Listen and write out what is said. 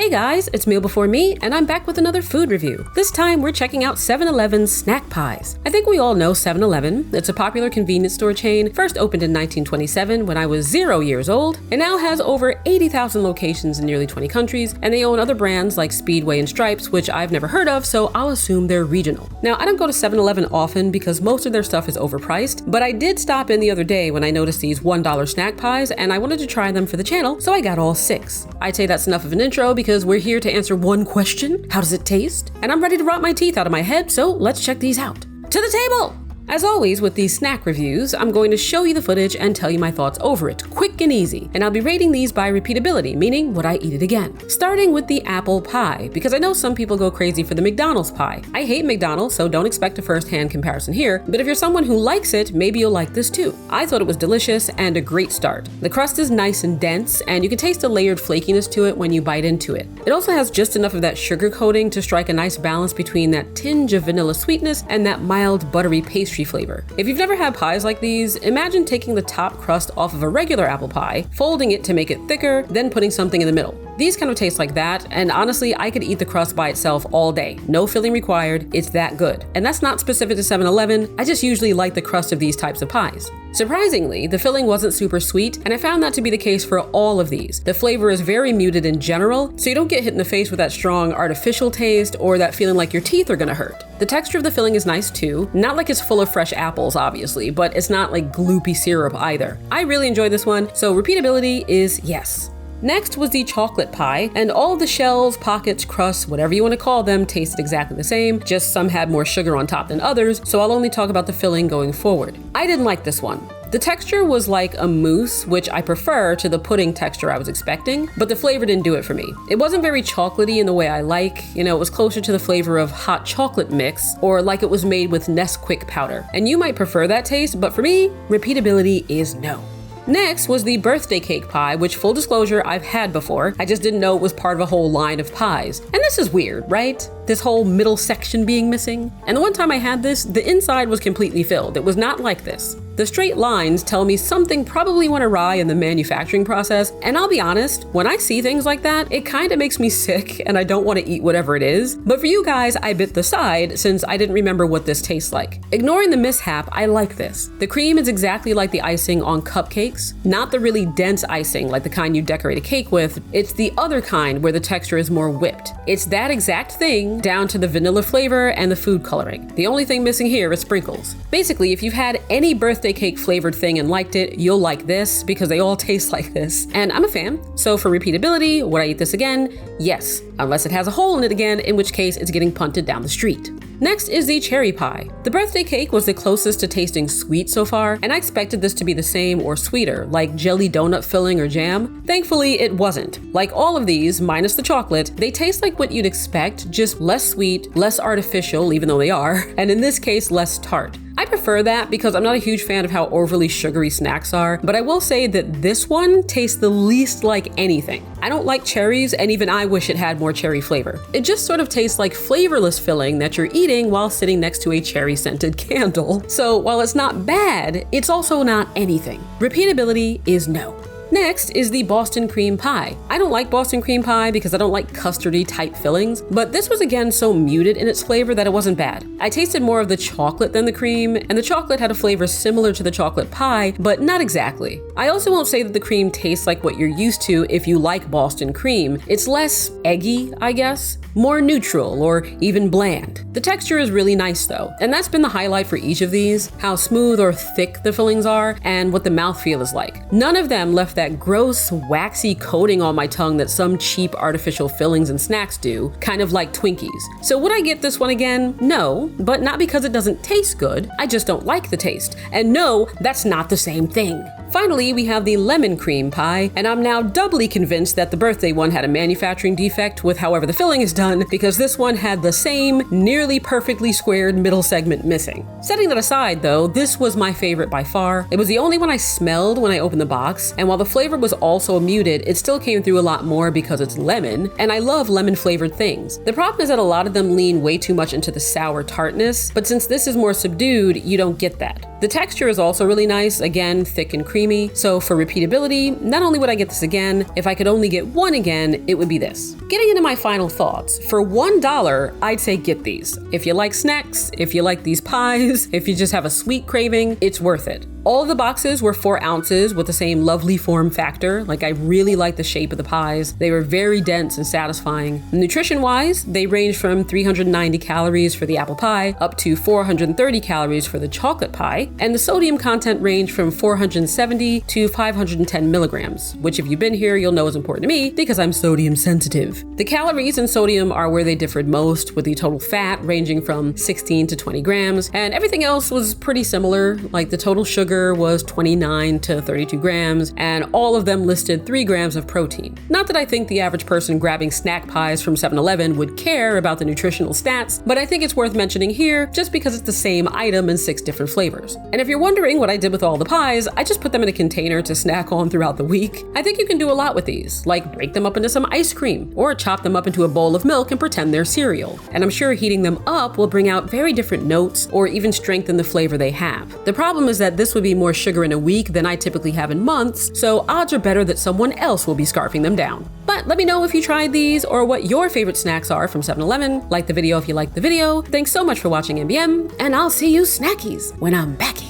Hey guys, it's Meal Before Me, and I'm back with another food review. This time we're checking out 7-Eleven's snack pies. I think we all know 7-Eleven. It's a popular convenience store chain, first opened in 1927 when I was 0 years old, and now has over 80,000 locations in nearly 20 countries, and they own other brands like Speedway and Stripes, which I've never heard of, so I'll assume they're regional. Now, I don't go to 7-Eleven often because most of their stuff is overpriced, but I did stop in the other day when I noticed these $1 snack pies, and I wanted to try them for the channel, so I got all 6. I'd say that's enough of an intro because we're here to answer one question: how does it taste? And I'm ready to rot my teeth out of my head, so let's check these out. To the table! As always with these snack reviews, I'm going to show you the footage and tell you my thoughts over it, quick and easy, and I'll be rating these by repeatability, meaning would I eat it again? Starting with the apple pie, because I know some people go crazy for the McDonald's pie. I hate McDonald's, so don't expect a first-hand comparison here, but if you're someone who likes it, maybe you'll like this too. I thought it was delicious and a great start. The crust is nice and dense, and you can taste a layered flakiness to it when you bite into it. It also has just enough of that sugar coating to strike a nice balance between that tinge of vanilla sweetness and that mild buttery pastry flavor. If you've never had pies like these, imagine taking the top crust off of a regular apple pie, folding it to make it thicker, then putting something in the middle. These kind of taste like that, and honestly, I could eat the crust by itself all day. No filling required, it's that good. And that's not specific to 7-Eleven, I just usually like the crust of these types of pies. Surprisingly, the filling wasn't super sweet, and I found that to be the case for all of these. The flavor is very muted in general, so you don't get hit in the face with that strong artificial taste or that feeling like your teeth are gonna hurt. The texture of the filling is nice too, not like it's full of fresh apples obviously, but it's not like gloopy syrup either. I really enjoyed this one, so repeatability is yes. Next was the chocolate pie, and all of the shells, pockets, crusts, whatever you want to call them, tasted exactly the same, just some had more sugar on top than others, so I'll only talk about the filling going forward. I didn't like this one. The texture was like a mousse, which I prefer to the pudding texture I was expecting, but the flavor didn't do it for me. It wasn't very chocolatey in the way I like, it was closer to the flavor of hot chocolate mix, or like it was made with Nesquik powder. And you might prefer that taste, but for me, repeatability is no. Next was the birthday cake pie, which, full disclosure, I've had before. I just didn't know it was part of a whole line of pies. And this is weird, right? This whole middle section being missing. And the one time I had this, the inside was completely filled. It was not like this. The straight lines tell me something probably went awry in the manufacturing process, and I'll be honest, when I see things like that, it kind of makes me sick and I don't want to eat whatever it is. But for you guys, I bit the side since I didn't remember what this tastes like. Ignoring the mishap, I like this. The cream is exactly like the icing on cupcakes, not the really dense icing like the kind you decorate a cake with. It's the other kind where the texture is more whipped. It's that exact thing down to the vanilla flavor and the food coloring. The only thing missing here is sprinkles. Basically, if you've had any birthday cake flavored thing and liked it, you'll like this because they all taste like this. And I'm a fan, so for repeatability, would I eat this again? Yes, unless it has a hole in it again, in which case it's getting punted down the street. Next is the cherry pie. The birthday cake was the closest to tasting sweet so far, and I expected this to be the same or sweeter, like jelly donut filling or jam. Thankfully, it wasn't. Like all of these, minus the chocolate, they taste like what you'd expect, just less sweet, less artificial, even though they are, and in this case, less tart. I prefer that because I'm not a huge fan of how overly sugary snacks are, but I will say that this one tastes the least like anything. I don't like cherries, and even I wish it had more cherry flavor. It just sort of tastes like flavorless filling that you're eating while sitting next to a cherry-scented candle. So while it's not bad, it's also not anything. Repeatability is no. Next is the Boston cream pie. I don't like Boston cream pie because I don't like custardy type fillings, but this was again so muted in its flavor that it wasn't bad. I tasted more of the chocolate than the cream, and the chocolate had a flavor similar to the chocolate pie, but not exactly. I also won't say that the cream tastes like what you're used to if you like Boston cream. It's less eggy, I guess, more neutral or even bland. The texture is really nice though, and that's been the highlight for each of these, how smooth or thick the fillings are and what the mouthfeel is like. None of them left that gross, waxy coating on my tongue that some cheap artificial fillings and snacks do, kind of like Twinkies. So would I get this one again? No, but not because it doesn't taste good, I just don't like the taste. And no, that's not the same thing. Finally, we have the lemon cream pie, and I'm now doubly convinced that the birthday one had a manufacturing defect with however the filling is done, because this one had the same nearly perfectly squared middle segment missing. Setting that aside though, this was my favorite by far. It was the only one I smelled when I opened the box, and while the flavor was also muted, it still came through a lot more because it's lemon, and I love lemon flavored things. The problem is that a lot of them lean way too much into the sour tartness, but since this is more subdued, you don't get that. The texture is also really nice, again, thick and creamy, creamy. So for repeatability, not only would I get this again, if I could only get one again, it would be this. Getting into my final thoughts, for $1, I'd say get these. If you like snacks, if you like these pies, if you just have a sweet craving, it's worth it. All of the boxes were 4 ounces with the same lovely form factor. Like, I really like the shape of the pies. They were very dense and satisfying. Nutrition-wise, they range from 390 calories for the apple pie up to 430 calories for the chocolate pie. And the sodium content ranged from 470 to 510 milligrams, which if you've been here, you'll know is important to me because I'm sodium sensitive. The calories and sodium are where they differed most, with the total fat ranging from 16 to 20 grams. And everything else was pretty similar, like the total sugar was 29 to 32 grams, and all of them listed 3 grams of protein. Not that I think the average person grabbing snack pies from 7-Eleven would care about the nutritional stats, but I think it's worth mentioning here just because it's the same item in 6 different flavors. And if you're wondering what I did with all the pies, I just put them in a container to snack on throughout the week. I think you can do a lot with these, like break them up into some ice cream, or chop them up into a bowl of milk and pretend they're cereal. And I'm sure heating them up will bring out very different notes or even strengthen the flavor they have. The problem is that this would be more sugar in a week than I typically have in months, so odds are better that someone else will be scarfing them down. But let me know if you tried these or what your favorite snacks are from 7-Eleven. Like the video if you liked the video. Thanks so much for watching MBM, and I'll see you snackies when I'm back here.